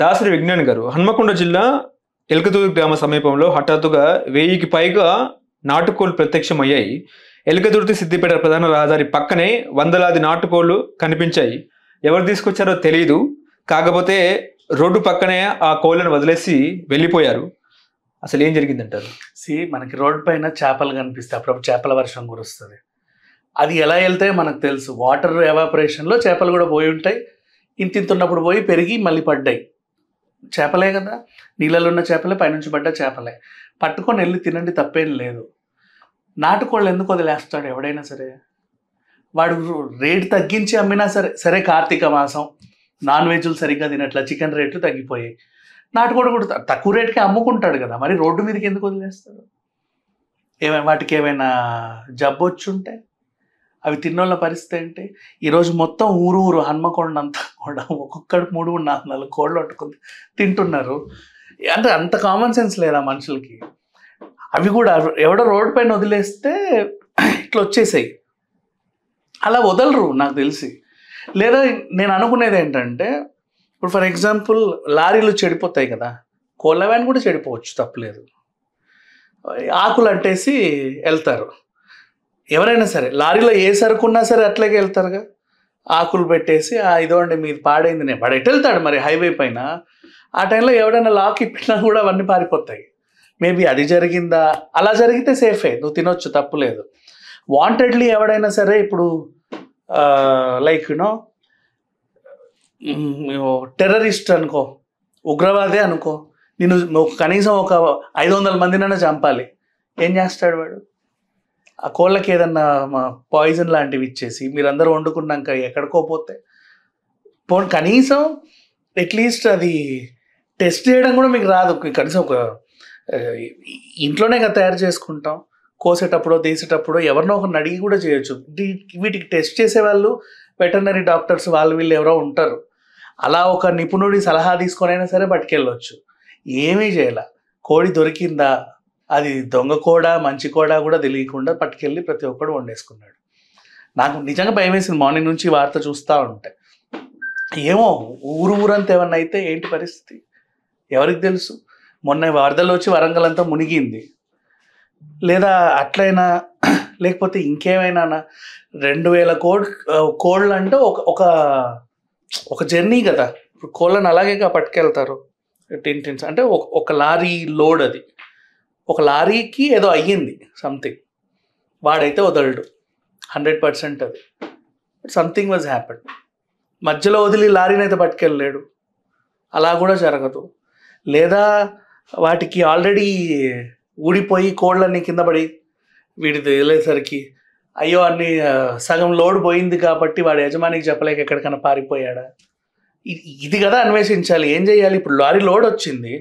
దాసరి విజ్ఞాన్ గారు, హన్మకొండ జిల్లా ఎల్కతూరు గ్రామ సమీపంలో హఠాత్తుగా 1000కి పైగా నాటుకోళ్లు ప్రత్యక్షమయ్యాయి. ఎల్కతుర్తి సిద్దిపేట ప్రధాన రహదారి పక్కనే వందలాది నాటుకోళ్లు కనిపించాయి. ఎవరు తీసుకొచ్చారో తెలియదు. కాకపోతే రోడ్డు పక్కనే ఆ కోళ్లను వదిలేసి వెళ్ళిపోయారు. అసలు ఏం జరిగిందంటారు? మనకి రోడ్ పైన చేపలు కనిపిస్తాయి, అప్పుడప్పుడు చేపల వర్షం కురుస్తుంది. అది ఎలా వెళ్తాయో మనకు తెలుసు. వాటర్ ఎవాపరేషన్లో చేపలు కూడా పోయి ఉంటాయి. ఇంత ఉన్నప్పుడు పోయి పెరిగి మళ్ళీ పడ్డాయి. చేపలే కదా, నీళ్ళలో ఉన్న చేపలే, పైనుంచి పడ్డ చేపలే. పట్టుకొని వెళ్ళి తినండి, తప్పేం లేదు. నాటుకోళ్ళు ఎందుకు వదిలేస్తాడు ఎవడైనా సరే? వాడు రేటు తగ్గించి అమ్మినా సరే, సరే కార్తీక మాసం నాన్ వెజ్లు సరిగ్గా తినట్ల, చికెన్ రేట్లు తగ్గిపోయాయి, నాటుకోడి కూడా తక్కువ రేటుకి అమ్ముకుంటాడు కదా, మరి రోడ్డు మీదకి ఎందుకు వదిలేస్తాడు? వాటికి ఏమైనా జబ్బు వచ్చుంటే అవి తిన్నోళ్ళ పరిస్థితి ఏంటి? ఈరోజు మొత్తం ఊరు హన్మకొండ అంతా కూడా ఒక్కొక్కడు 3-4 కోళ్ళు పట్టుకుని తింటున్నారు. అంటే అంత కామన్ సెన్స్ లేదా మనుషులకి? అవి కూడా ఎవడో రోడ్డు పైన వదిలేస్తే ఇట్లా వచ్చేసాయి. అలా వదలరు నాకు తెలిసి. లేదా నేను అనుకునేది ఏంటంటే, ఇప్పుడు ఫర్ ఎగ్జాంపుల్ లారీలు చెడిపోతాయి కదా, కోళ్ళ వ్యాన్ కూడా చెడిపోవచ్చు, తప్పలేదు. ఆకులు అట్టేసి వెళ్తారు ఎవరైనా సరే. లారీలో ఏ సరుకున్నా సరే అట్లాగే వెళ్తారుగా, ఆకులు పెట్టేసి ఇదోండి మీది పాడైంది, నేను వాడు ఎటు వెళ్తాడు మరి హైవే పైన? ఆ టైంలో ఎవడైనా లాక్ ఇప్పినా కూడా అవన్నీ పారిపోతాయి. మేబీ అది జరిగిందా? అలా జరిగితే సేఫే, నువ్వు తినొచ్చు, తప్పులేదు. వాంటెడ్లీ ఎవడైనా సరే, ఇప్పుడు లైక్ యూనో టెర్రరిస్ట్ అనుకో, ఉగ్రవాదే అనుకో, నేను కనీసం ఒక 500 మందినైనా చంపాలి, ఏం చేస్తాడు వాడు? ఆ కోళ్ళకి ఏదన్నా పాయిజన్ లాంటివి ఇచ్చేసి మీరందరూ వండుకున్నాక ఎక్కడికో పోతే కనీసం అట్లీస్ట్ అది టెస్ట్ చేయడం కూడా మీకు రాదు. కనీసం ఒక ఇంట్లోనే కదా తయారు చేసుకుంటాం, కోసేటప్పుడు తీసేటప్పుడు ఎవరినో ఒకరిని అడిగి కూడా చేయొచ్చు. వీటికి టెస్ట్ చేసేవాళ్ళు వెటర్నరీ డాక్టర్స్ వాళ్ళు వీళ్ళు ఎవరో ఉంటారు. అలా ఒక నిపుణుడి సలహా తీసుకొనైనా సరే పట్టుకెళ్ళొచ్చు. ఏమీ చేయాల, కోడి దొరికిందా, అది దొంగ కోడా మంచి కోడా కూడా తెలియకుండా పట్టుకెళ్ళి ప్రతి ఒక్కడు వండేసుకున్నాడు. నాకు నిజంగా భయం వేసింది మార్నింగ్ నుంచి వార్త చూస్తూ ఉంటే. ఏమో ఊరంతా ఏమన్నా అయితే ఏంటి పరిస్థితి ఎవరికి తెలుసు? మొన్న వరదలు వచ్చి వరంగల్ అంతా మునిగింది. లేదా అట్లయినా లేకపోతే ఇంకేమైనా 2000 కోళ్ళు అంటే ఒక జర్నీ కదా. ఇప్పుడు కోళ్ళని అలాగేగా పట్టుకెళ్తారు టిన్స్ అంటే ఒక లారీ లోడ్, అది ఒక లారీకి ఏదో అయ్యింది సంథింగ్, వాడైతే వదలడు 100%. అది సంథింగ్ వాజ్ హ్యాపెన్. మధ్యలో వదిలి లారీని అయితే పట్టుకెళ్ళలేడు, అలా కూడా జరగదు. లేదా వాటికి ఆల్రెడీ ఊడిపోయి కోళ్ళన్నీ కింద పడి వీడిది వెళ్ళేసరికి అయ్యో అన్ని సగం లోడ్ పోయింది కాబట్టి వాడు యజమానికి చెప్పలేక ఎక్కడికైనా పారిపోయాడా? ఇది కదా అన్వేషించాలి. ఏం చేయాలి? ఇప్పుడు లారీ లోడ్ వచ్చింది,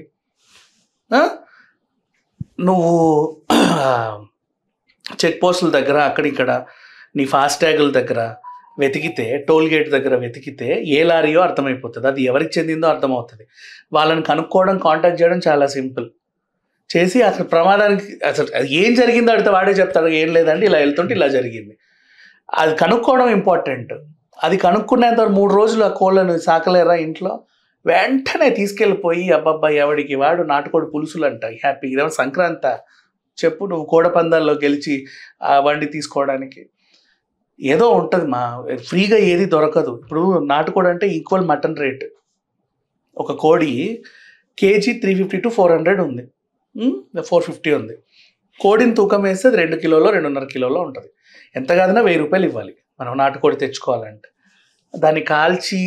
నువ్వు చెక్ పోస్టుల దగ్గర అక్కడిక్కడ నీ ఫాస్ట్యాగుల దగ్గర వెతికితే, టోల్ గేట్ దగ్గర వెతికితే ఏ లారీయో అర్థమైపోతుంది, అది ఎవరికి చెందిందో అర్థమవుతుంది. వాళ్ళని కనుక్కోవడం, కాంటాక్ట్ చేయడం చాలా సింపుల్. చేసి అసలు ప్రమాదానికి అసలు ఏం జరిగిందో అడిగితే వాడే చెప్తాడు, ఏం లేదండి ఇలా వెళ్తుంటే ఇలా జరిగింది. అది కనుక్కోవడం ఇంపార్టెంట్. అది కనుక్కునేంత 3 రోజులు ఆ కోళ్ళను సాకలేరా ఇంట్లో? వెంటనే తీసుకెళ్ళిపోయి అబ్బబ్బా ఎవడికి వాడు నాటుకోడి పులుసులు అంట హ్యాపీ. ఇదేమో సంక్రాంతి చెప్పు, నువ్వు కోడ పందాల్లో గెలిచి వండి తీసుకోవడానికి ఏదో ఉంటుంది. ఫ్రీగా ఏది దొరకదు. ఇప్పుడు నాటుకోడి అంటే ఈక్వల్ మటన్ రేట్. ఒక కోడి కేజీ 350 to 400 ఉంది, 450 ఉంది. కోడిని తూకం వేస్తే 2 కిలోలో 2.5 కిలోలో ఉంటుంది. ఎంత కాదన్నా 1000 రూపాయలు ఇవ్వాలి మనం నాటుకోడి తెచ్చుకోవాలంటే. దాన్ని కాల్చి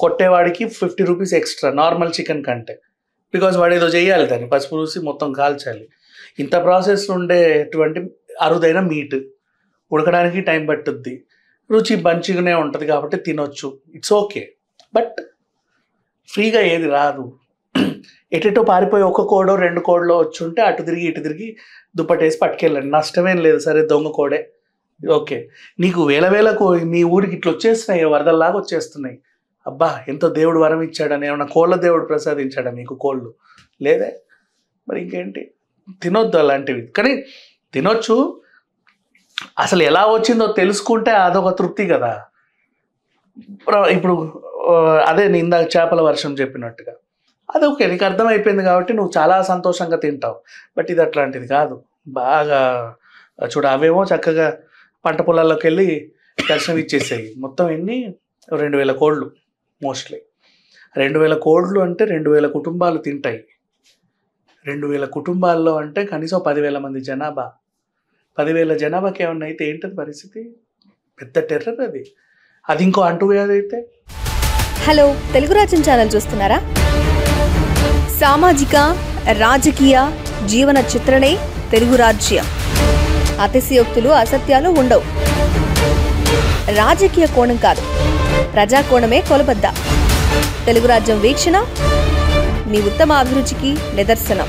కొట్టేవాడికి 50 రూపీస్ ఎక్స్ట్రా నార్మల్ చికెన్ కంటే, బికాజ్ వాడు ఏదో చేయాలి, దాన్ని పసుపు పూసి మొత్తం కాల్చాలి. ఇంత ప్రాసెస్ ఉండేటువంటి అరుదైన మీట్ ఉడకడానికి టైం పట్టుద్ది, రుచి మంచిగానే ఉంటుంది కాబట్టి తినొచ్చు, ఇట్స్ ఓకే. బట్ ఫ్రీగా ఏది రాదు. ఎటెటో పారిపోయి 1 కోడో 2 కోడలో వచ్చి ఉంటే అటు తిరిగి ఇటు తిరిగి దుప్పటేసి పట్టుకెళ్ళండి, నష్టమేం లేదు. సరే దొంగ కోడే ఓకే, నీకు వేల నీ ఊరికి ఇట్లా వచ్చేస్తున్నాయి, వరదల్లాగా వచ్చేస్తున్నాయి. అబ్బా ఎంతో దేవుడు వరం ఇచ్చాడని, ఏమన్నా కోళ్ళ దేవుడు ప్రసాదించాడా మీకు కోళ్ళు? లేదే. మరి ఇంకేంటి? తినొద్దు అలాంటివి. కానీ తినొచ్చు, అసలు ఎలా వచ్చిందో తెలుసుకుంటే అదొక తృప్తి కదా. ఇప్పుడు అదే నేను ఇందాక చేపల వర్షం చెప్పినట్టుగా అది ఓకే, నీకు అర్థమైపోయింది కాబట్టి నువ్వు చాలా సంతోషంగా తింటావు. బట్ ఇది అట్లాంటిది కాదు. బాగా చూడ అవేమో చక్కగా పంట పొలాల్లోకి వెళ్ళి దర్శనం ఇచ్చేసాయి. మొత్తం ఎన్ని 2000 కోళ్ళు మోస్ట్లీ. 2000 కోళ్ళు అంటే 2000 కుటుంబాలు తింటాయి. 2000 కుటుంబాల్లో అంటే కనీసం 10,000 మంది జనాభా. 10,000 జనాభాకి ఏమన్నా అయితే ఏంటది పరిస్థితి? పెద్ద టెర్రర్ అది. అది ఇంకో అంటువ్యాధి అయితే. హలో, తెలుగు రాజ్యం ఛానల్ చూస్తున్నారా? సామాజిక రాజకీయ జీవన చిత్రణే తెలుగు రాజ్యం. అతిశయోక్తులు అసత్యాలు ఉండవు. రాజకీయ కోణం కాదు, ప్రజా కోణమే కొలబద్ద. తెలుగు రాజ్యం వీక్షణ మీ ఉత్తమ అభిరుచికి నిదర్శనం.